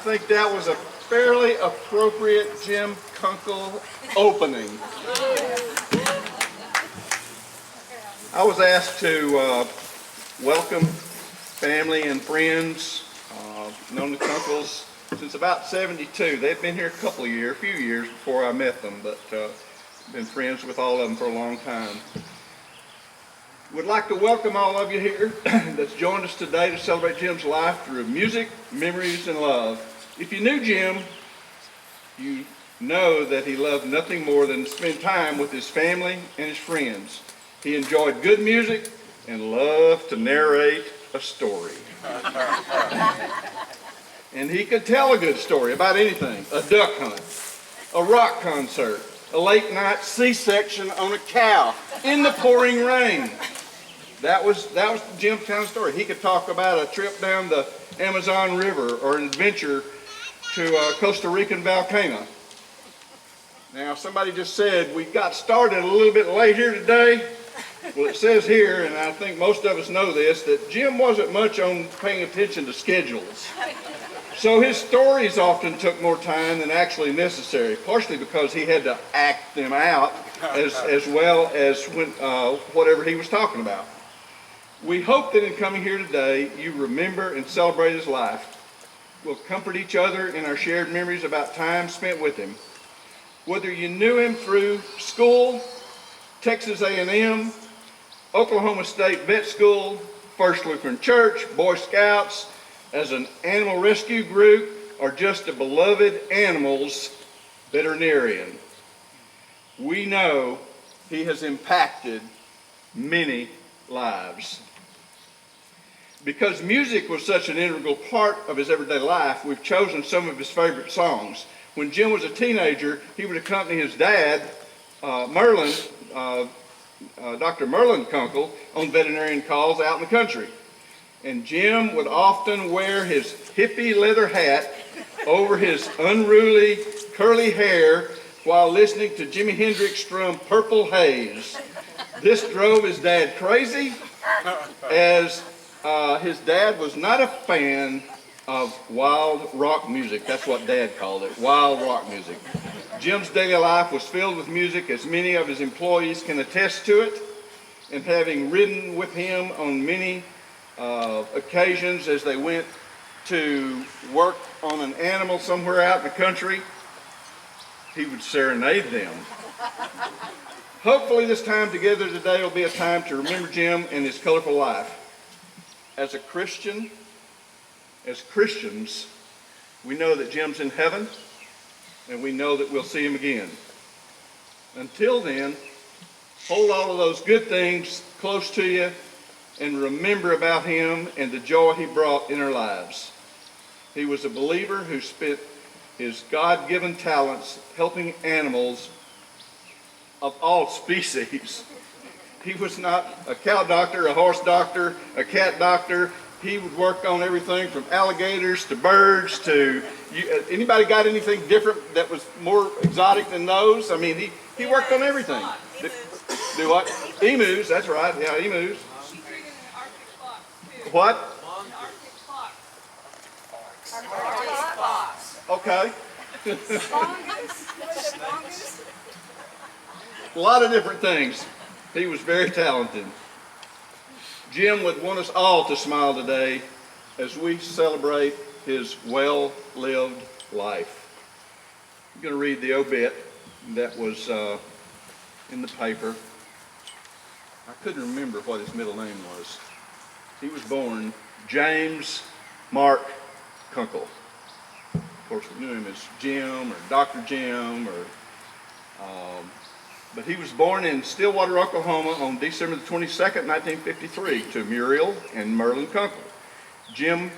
think that was a fairly appropriate Jim Kunkel opening. I was asked to welcome family and friends. Known the Kunkels since about '72. They've been here a few years before I met them, but been friends with all of them for a long time. Would like to welcome all of you here that's joined us today to celebrate Jim's life through music, memories, and love. If you knew Jim, you know that he loved nothing more than to spend time with his family and his friends. He enjoyed good music and loved to narrate a story. And he could tell a good story about anything: a duck hunt, a rock concert, a late night C-section on a cow in the pouring rain. That was Jim's kind of story. He could talk about a trip down the Amazon River or an adventure to a Costa Rican volcano. Now, somebody just said we got started a little bit late here today. Well, it says here, and I think most of us know this, that Jim wasn't much on paying attention to schedules. So his stories often took more time than actually necessary, partially because he had to act them out as well as whatever he was talking about. We hope that in coming here today, you remember and celebrate his life. We'll comfort each other in our shared memories about time spent with him. Whether you knew him through school, Texas A&M, Oklahoma State Vet School, First Lutheran Church, Boy Scouts, as an animal rescue group, or just a beloved animals veterinarian, we know he has impacted many lives. Because music was such an integral part of his everyday life, we've chosen some of his favorite songs. When Jim was a teenager, he would accompany his dad, Dr. Merlin Kunkel, on veterinarian calls out in the country. And Jim would often wear his hippie leather hat over his unruly, curly hair while listening to Jimi Hendrix strum Purple Haze. This drove his dad crazy, as his dad was not a fan of wild rock music. That's what Dad called it, wild rock music. Jim's daily life was filled with music, as many of his employees can attest to it. And having ridden with him on many occasions as they went to work on an animal somewhere out in the country, he would serenade them. Hopefully this time together today will be a time to remember Jim and his colorful life. As Christians, we know that Jim's in heaven, and we know that we'll see him again. Until then, hold all of those good things close to you and remember about him and the joy he brought in our lives. He was a believer who spent his God-given talents helping animals of all species. He was not a cow doctor, a horse doctor, a cat doctor. He would work on everything from alligators to birds to... anybody got anything different that was more exotic than those? I mean, he worked on everything. Do what? Emus, that's right. Yeah, emus. What? Okay. A lot of different things. He was very talented. Jim would want us all to smile today as we celebrate his well-lived life. I'm going to read the obit that was in the paper. I couldn't remember what his middle name was. He was born James Mark Kunkel. Of course, we knew him as Jim or Dr. Jim, but he was born in Stillwater, Oklahoma on December the 22nd, 1953 to Muriel and Merlin Kunkel. Jim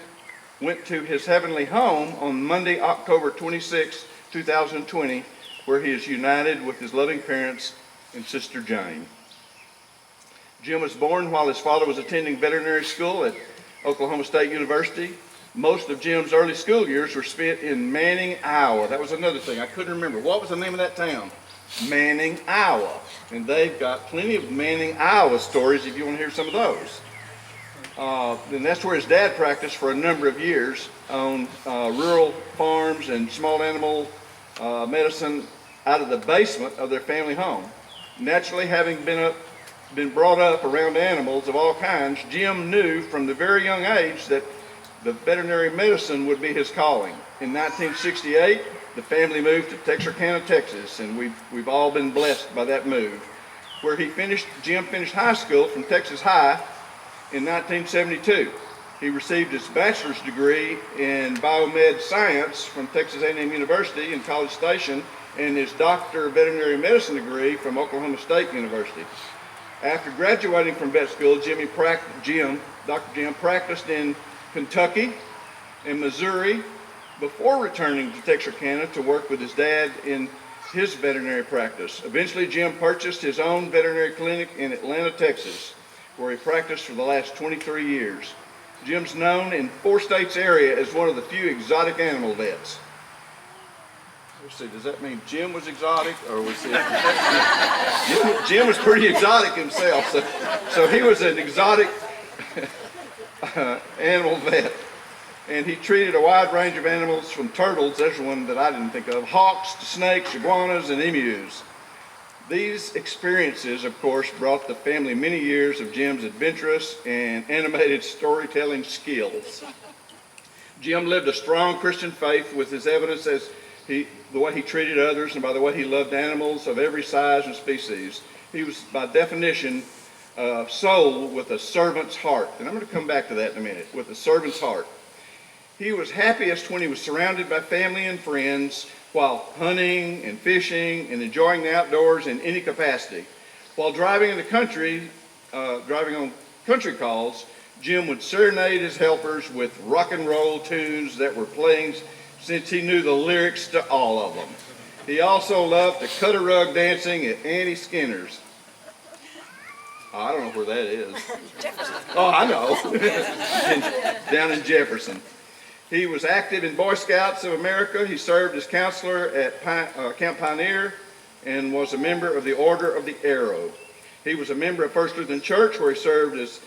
went to his heavenly home on Monday, October 26, 2020, where he is united with his loving parents and sister Jane. Jim was born while his father was attending veterinary school at Oklahoma State University. Most of Jim's early school years were spent in Manning, Iowa. That was another thing I couldn't remember. What was the name of that town? Manning, Iowa. And they've got plenty of Manning, Iowa stories if you want to hear some of those. And that's where his dad practiced for a number of years on rural farms and small animal medicine out of the basement of their family home. Naturally, having been brought up around animals of all kinds, Jim knew from the very young age that the veterinary medicine would be his calling. In 1968, the family moved to Texarkana, Texas, and we've all been blessed by that move, where Jim finished high school from Texas High in 1972. He received his bachelor's degree in biomed science from Texas A&M University in College Station and his doctor of veterinary medicine degree from Oklahoma State University. After graduating from vet school, Dr. Jim practiced in Kentucky and Missouri before returning to Texarkana to work with his dad in his veterinary practice. Eventually, Jim purchased his own veterinary clinic in Atlanta, Texas, where he practiced for the last 23 years. Jim's known in 4 states area as one of the few exotic animal vets. Let's see, does that mean Jim was exotic, or was he? Jim was pretty exotic himself, so he was an exotic animal vet. And he treated a wide range of animals from turtles, there's one that I didn't think of, hawks to snakes, iguanas, and emus. These experiences, of course, brought the family many years of Jim's adventurous and animated storytelling skills. Jim lived a strong Christian faith with his evidence as the way he treated others and by the way he loved animals of every size and species. He was, by definition, a soul with a servant's heart. And I'm going to come back to that in a minute, with a servant's heart. He was happiest when he was surrounded by family and friends while hunting and fishing and enjoying the outdoors in any capacity. While driving in the country, driving on country calls, Jim would serenade his helpers with rock and roll tunes that were playing since he knew the lyrics to all of them. He also loved to cut a rug dancing at Annie Skinner's. Oh, I don't know where that is. Oh, I know. Down in Jefferson. He was active in Boy Scouts of America. He served as counselor at Camp Pioneer and was a member of the Order of the Arrow. He was a member of First Lutheran Church, where he served as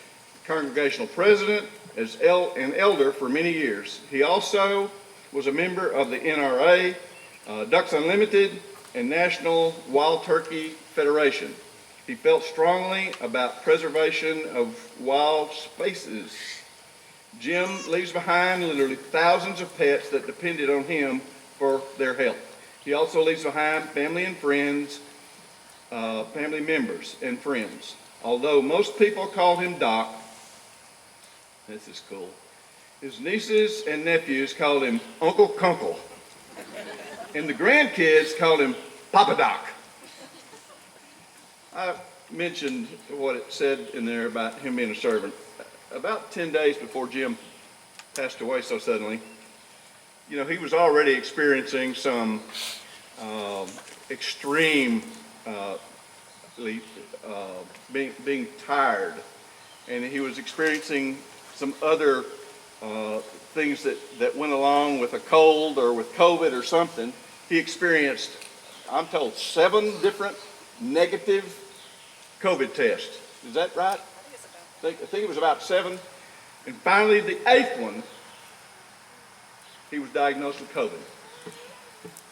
congregational president and elder for many years. He also was a member of the NRA, Ducks Unlimited, and National Wild Turkey Federation. He felt strongly about preservation of wild spaces. Jim leaves behind literally thousands of pets that depended on him for their health. He also leaves behind family and friends, family members and friends. Although most people call him Doc, this is cool, his nieces and nephews called him Uncle Kunkel, and the grandkids called him Papa Doc. I mentioned what it said in there about him being a servant. About 10 days before Jim passed away so suddenly, he was already experiencing some extreme being tired, and he was experiencing some other things that went along with a cold or with COVID or something. He experienced, I'm told, 7 different negative COVID tests. Is that right? I think it was about 7. And finally, the 8th one, he was diagnosed with COVID.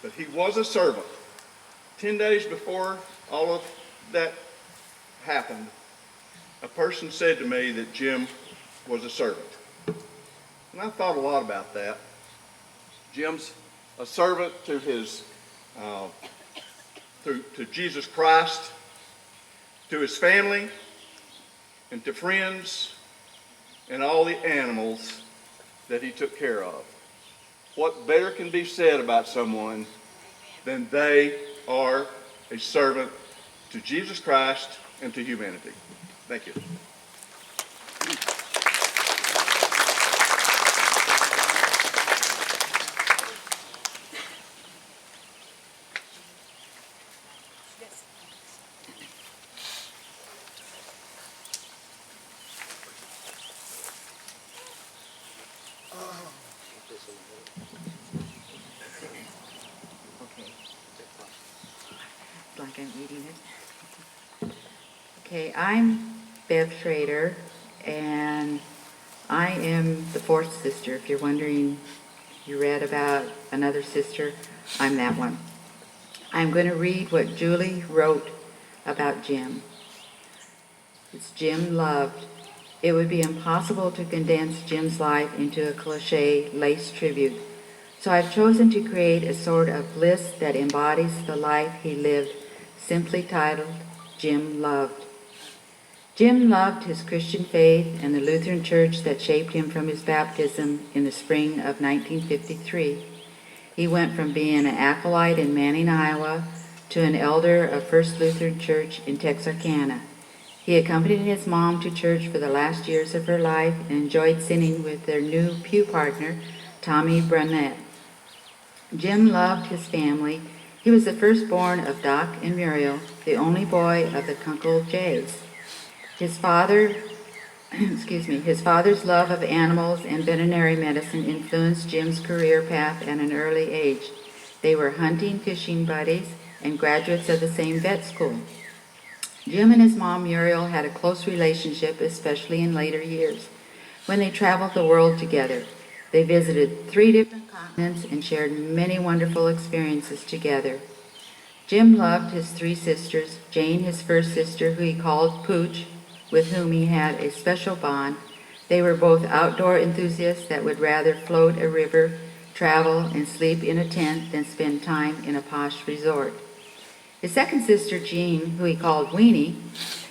But he was a servant. 10 days before all of that happened, a person said to me that Jim was a servant. And I thought a lot about that. Jim's a servant to his, to Jesus Christ, to his family, and to friends, and all the animals that he took care of. What better can be said about someone than they are a servant to Jesus Christ and to humanity? Thank you. Like I'm eating it. Okay, I'm Bev Schrader, and I am the fourth sister. If you're wondering, you read about another sister, I'm that one. I'm going to read what Julie wrote about Jim. It's Jim loved. It would be impossible to condense Jim's life into a cliche-laced tribute. So I've chosen to create a sort of list that embodies the life he lived, simply titled Jim Loved. Jim loved his Christian faith and the Lutheran Church that shaped him from his baptism in the spring of 1953. He went from being an acolyte in Manning, Iowa, to an elder of First Lutheran Church in Texarkana. He accompanied his mom to church for the last years of her life and enjoyed sitting with their new pew partner, Tommy Brunnett. Jim loved his family. He was the firstborn of Doc and Muriel, the only boy of the Kunkel Jays. His father's love of animals and veterinary medicine influenced Jim's career path at an early age. They were hunting, fishing buddies, and graduates of the same vet school. Jim and his mom Muriel had a close relationship, especially in later years, when they traveled the world together. They visited 3 different continents and shared many wonderful experiences together. Jim loved his 3 sisters, Jane, his first sister, who he called Pooch, with whom he had a special bond. They were both outdoor enthusiasts that would rather float a river, travel, and sleep in a tent than spend time in a posh resort. His second sister, Jean, who he called Weenie,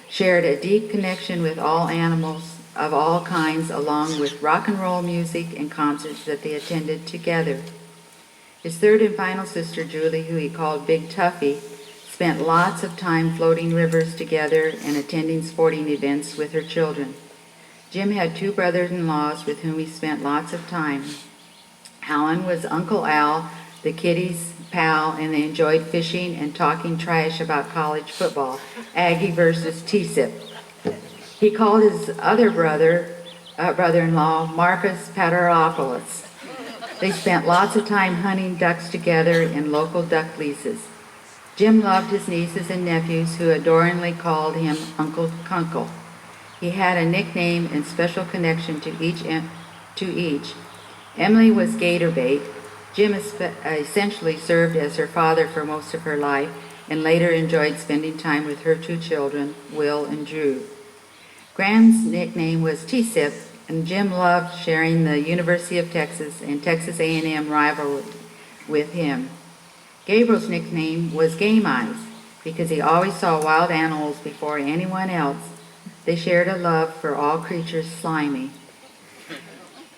shared a deep connection with all animals of all kinds, along with rock and roll music and concerts that they attended together. His third and final sister, Julie, who he called Big Tuffy, spent lots of time floating rivers together and attending sporting events with her children. Jim had 2 brothers-in-laws with whom he spent lots of time. Alan was Uncle Al, the kiddies' pal, and they enjoyed fishing and talking trash about college football, Aggie versus T-Sip. He called his other brother-in-law Marcus Pateropoulos. They spent lots of time hunting ducks together in local duck leases. Jim loved his nieces and nephews, who adoringly called him Uncle Kunkel. He had a nickname and special connection to each. Emily was Gator Bait. Jim essentially served as her father for most of her life and later enjoyed spending time with her 2 children, Will and Drew. Gran's nickname was T-Sip, and Jim loved sharing the University of Texas and Texas A&M rivalry with him. Gabriel's nickname was Game Eyes because he always saw wild animals before anyone else. They shared a love for all creatures slimy.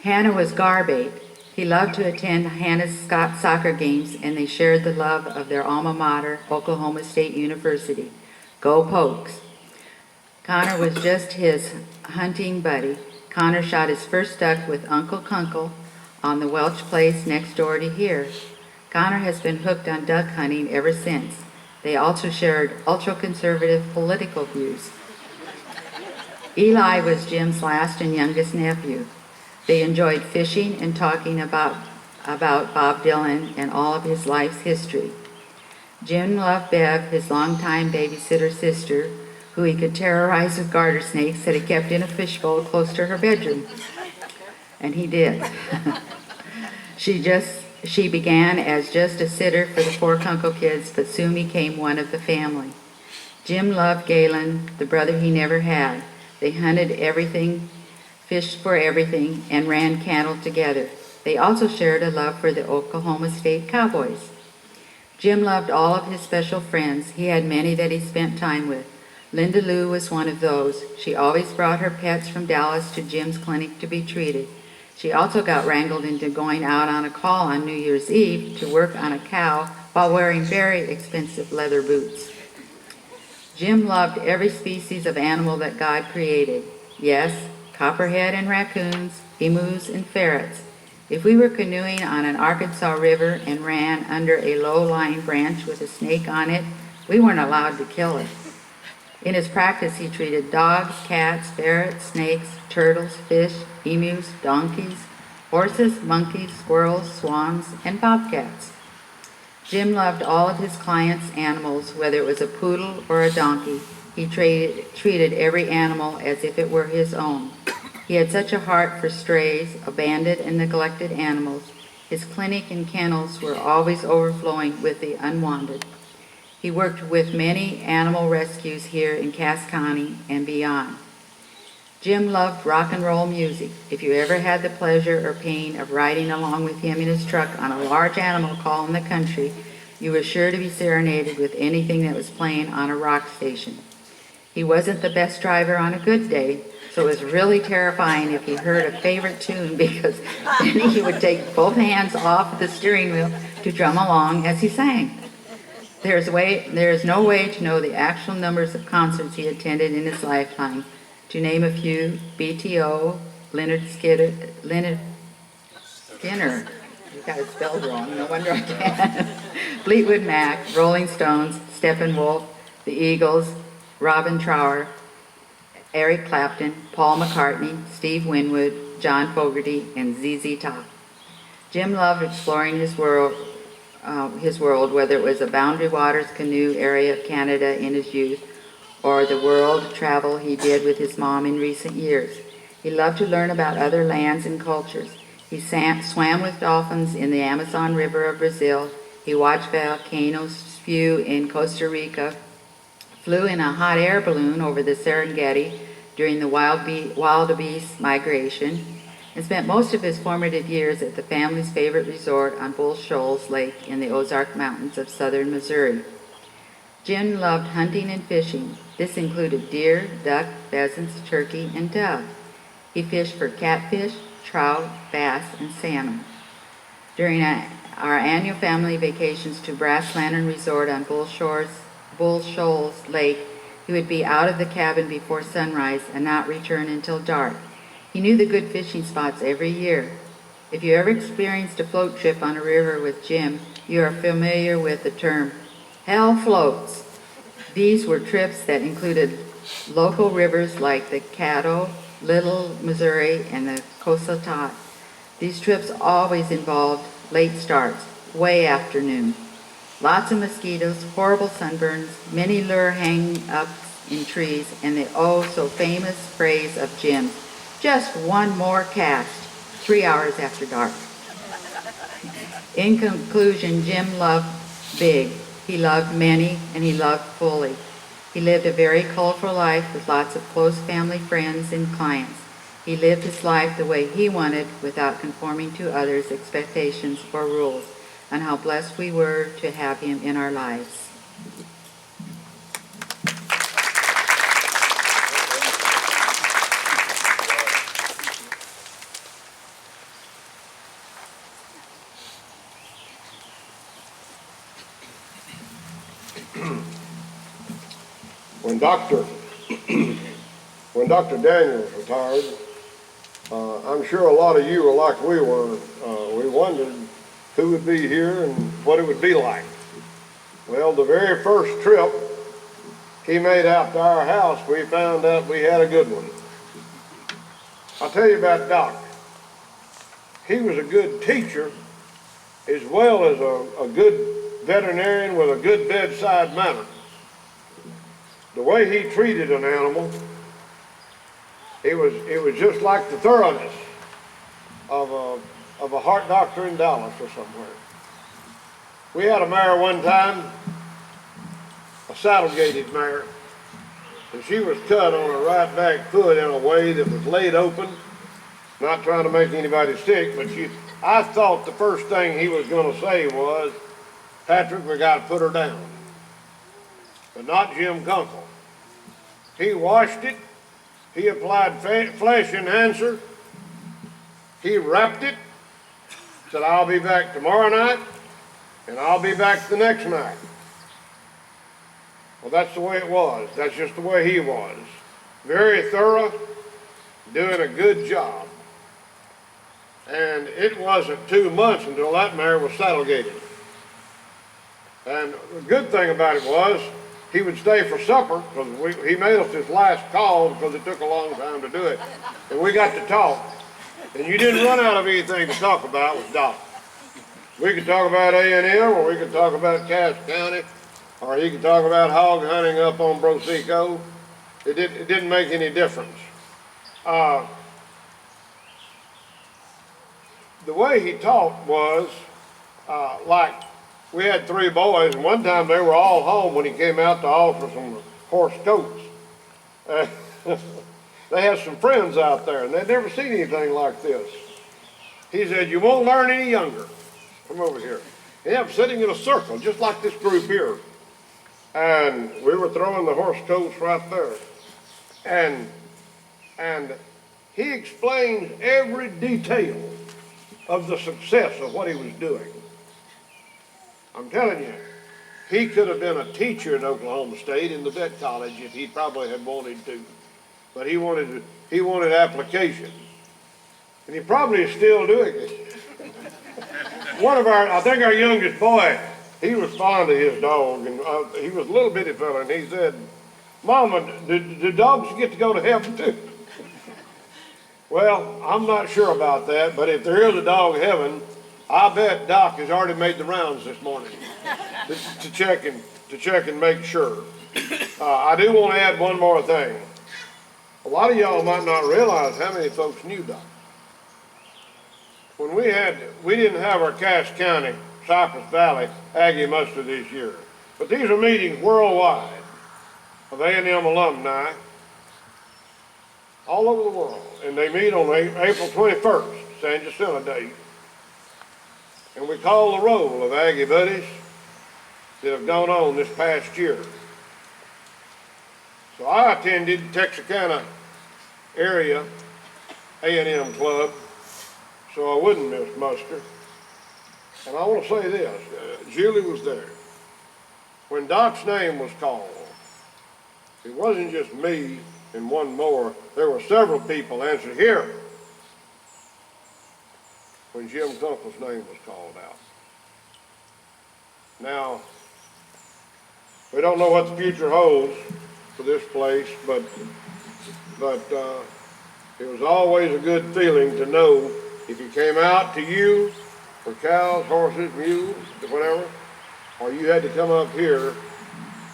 Hannah was Garbait. He loved to attend Hannah's soccer games, and they shared the love of their alma mater, Oklahoma State University. Go Pokes! Connor was just his hunting buddy. Connor shot his first duck with Uncle Kunkel on the Welch place next door to here. Connor has been hooked on duck hunting ever since. They also shared ultra-conservative political views. Eli was Jim's last and youngest nephew. They enjoyed fishing and talking about Bob Dylan and all of his life's history. Jim loved Bev, his longtime babysitter sister, who he could terrorize with garter snakes that he kept in a fishbowl close to her bedroom. And he did. She began as just a sitter for the 4 Kunkel kids, but soon became one of the family. Jim loved Galen, the brother he never had. They hunted everything, fished for everything, and ran cattle together. They also shared a love for the Oklahoma State Cowboys. Jim loved all of his special friends. He had many that he spent time with. Linda Lou was one of those. She always brought her pets from Dallas to Jim's clinic to be treated. She also got wrangled into going out on a call on New Year's Eve to work on a cow while wearing very expensive leather boots. Jim loved every species of animal that God created. Yes, copperhead and raccoons, emus and ferrets. If we were canoeing on an Arkansas river and ran under a low-lying branch with a snake on it, we weren't allowed to kill it. In his practice, he treated dogs, cats, ferrets, snakes, turtles, fish, emus, donkeys, horses, monkeys, squirrels, swans, and bobcats. Jim loved all of his clients' animals, whether it was a poodle or a donkey. He treated every animal as if it were his own. He had such a heart for strays, abandoned and neglected animals. His clinic and kennels were always overflowing with the unwanted. He worked with many animal rescues here in Cass County and beyond. Jim loved rock and roll music. If you ever had the pleasure or pain of riding along with him in his truck on a large animal call in the country, you were sure to be serenaded with anything that was playing on a rock station. He wasn't the best driver on a good day, so it was really terrifying if he heard a favorite tune because then he would take both hands off the steering wheel to drum along as he sang. There is no way to know the actual numbers of concerts he attended in his lifetime. To name a few, BTO, Leonard Skinner, you got it spelled wrong, no wonder I can't. Fleetwood Mac, Rolling Stones, Steppenwolf, the Eagles, Robin Trower, Eric Clapton, Paul McCartney, Steve Winwood, John Fogerty, and ZZ Top. Jim loved exploring his world, whether it was a Boundary Waters canoe area of Canada in his youth, or the world travel he did with his mom in recent years. He loved to learn about other lands and cultures. He swam with dolphins in the Amazon River of Brazil. He watched volcanoes spew in Costa Rica, flew in a hot air balloon over the Serengeti during the wildebeest migration, and spent most of his formative years at the family's favorite resort on Bull Shoals Lake in the Ozark Mountains of southern Missouri. Jim loved hunting and fishing. This included deer, duck, pheasants, turkey, and dove. He fished for catfish, trout, bass, and salmon. During our annual family vacations to Brass Lantern Resort on Bull Shoals Lake, he would be out of the cabin before sunrise and not return until dark. He knew the good fishing spots every year. If you ever experienced a float trip on a river with Jim, you are familiar with the term hell floats. These were trips that included local rivers like the Caddo, Little Missouri, and the Cossatot. These trips always involved late starts, way after noon. Lots of mosquitoes, horrible sunburns, many lure hang-ups in trees, and the oh-so-famous phrase of Jim's, just one more cast, 3 hours after dark. In conclusion, Jim loved big. He loved many, and he loved fully. He lived a very colorful life with lots of close family friends and clients. He lived his life the way he wanted without conforming to others' expectations or rules, and how blessed we were to have him in our lives. When Dr. Daniels retired, I'm sure a lot of you were like we were. We wondered who would be here and what it would be like. Well, the very first trip he made out to our house, we found out we had a good one. I'll tell you about Doc. He was a good teacher as well as a good veterinarian with a good bedside manner. The way he treated an animal, it was just like the thoroughness of a heart doctor in Dallas or somewhere. We had a mare one time, a saddle-gated mare, and she was cut on her right back foot in a way that was laid open. Not trying to make anybody sick, but I thought the first thing he was going to say was, "Patrick, we got to put her down." But not Jim Kunkel. He washed it, he applied flesh enhancer, he wrapped it, said, "I'll be back tomorrow night, and I'll be back the next night." Well, that's the way it was. That's just the way he was. Very thorough, doing a good job. And it wasn't 2 months until that mare was saddle-gated. And the good thing about it was, he would stay for supper, because he made us his last call because it took a long time to do it. And we got to talk. And you didn't run out of anything to talk about with Doc. We could talk about A&M, or we could talk about Cass County, or he could talk about hog hunting up on Broseco. It didn't make any difference. the way he taught was, like, we had 3 boys, and one time they were all home when he came out to offer some horse coats. Uh, they had some friends out there, and they'd never seen anything like this. He said, you won't learn any younger. Come over here. He had them sitting in a circle, just like this group here. And we were throwing the horse coats right there. And he explains every detail of the success of what he was doing. I'm telling you, he could have been a teacher at Oklahoma State in the vet college if he probably had wanted to. But he wanted application. And he probably is still doing it. I think our youngest boy, he was fond of his dog, and he was a little bitty fella, and he said, Mama, do dogs get to go to heaven too? Well, I'm not sure about that, but if there is a dog heaven, I bet Doc has already made the rounds this morning to check and make sure. I do want to add one more thing. A lot of y'all might not realize how many folks knew Doc. When we didn't have our Cass County, Cypress Valley Aggie Muster this year, but these are meetings worldwide of A&M alumni all over the world, and they meet on April 21st, San Jacinto Day, and we call the roll of Aggie buddies that have gone on this past year. So I attended Texarkana area A&M club, so I wouldn't miss muster. And I want to say this, Julie was there. When Doc's name was called, it wasn't just me and one more, there were several people answered here when Jim Kunkel's name was called out. Now, we don't know what the future holds for this place, but it was always a good feeling to know if he came out to you for cows, horses, mules, whatever, or you had to come up here,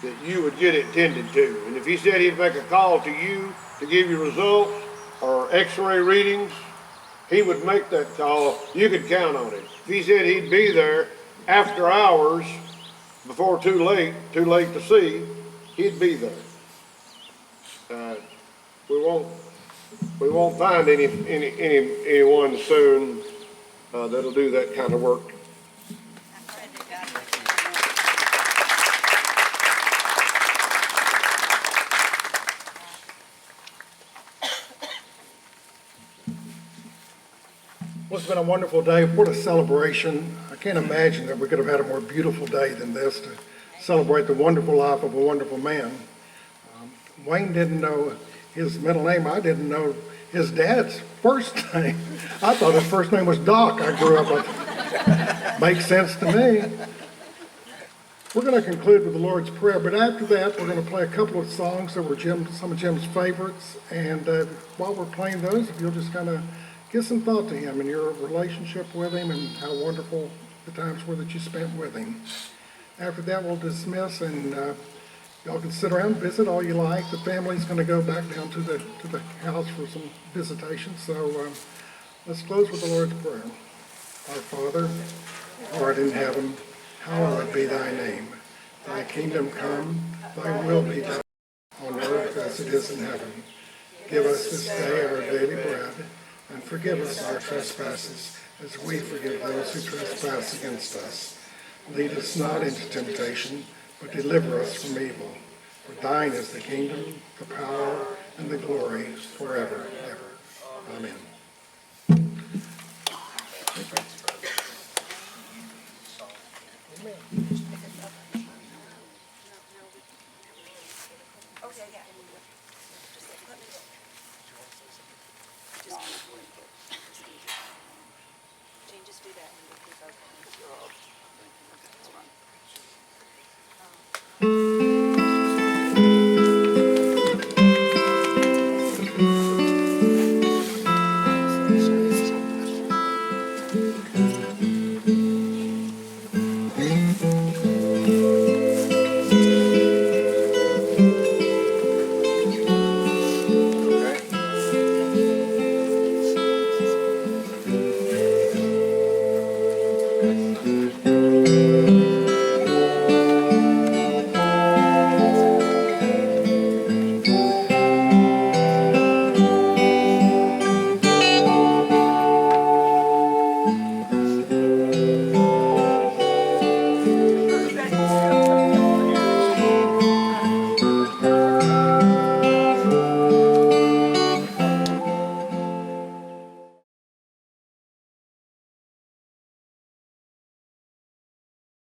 that you would get it tended to. And if he said he'd make a call to you to give you results or x-ray readings, he would make that call. You could count on it. If he said he'd be there after hours, before too late to see, he'd be there. We won't find anyone soon that'll do that kind of work. Well, it's been a wonderful day. What a celebration. I can't imagine that we could have had a more beautiful day than this to celebrate the wonderful life of a wonderful man. Wayne didn't know his middle name. I didn't know his dad's first name. I thought his first name was Doc. I grew up with. Makes sense to me. We're going to conclude with the Lord's Prayer, but after that, we're going to play a couple of songs that were some of Jim's favorites. And while we're playing those, if you'll just kind of give some thought to him and your relationship with him and how wonderful the times were that you spent with him. After that, we'll dismiss, and y'all can sit around and visit all you like. The family's going to go back down to the house for some visitation. So let's close with the Lord's Prayer. Our Father, who art in heaven, hallowed be thy name. Thy kingdom come, thy will be done on earth as it is in heaven. Give us this day our daily bread, and forgive us our trespasses, as we forgive those who trespass against us. Lead us not into temptation, but deliver us from evil. For thine is the kingdom, the power, and the glory, forever and ever. Amen. Jane, just do that and we'll keep our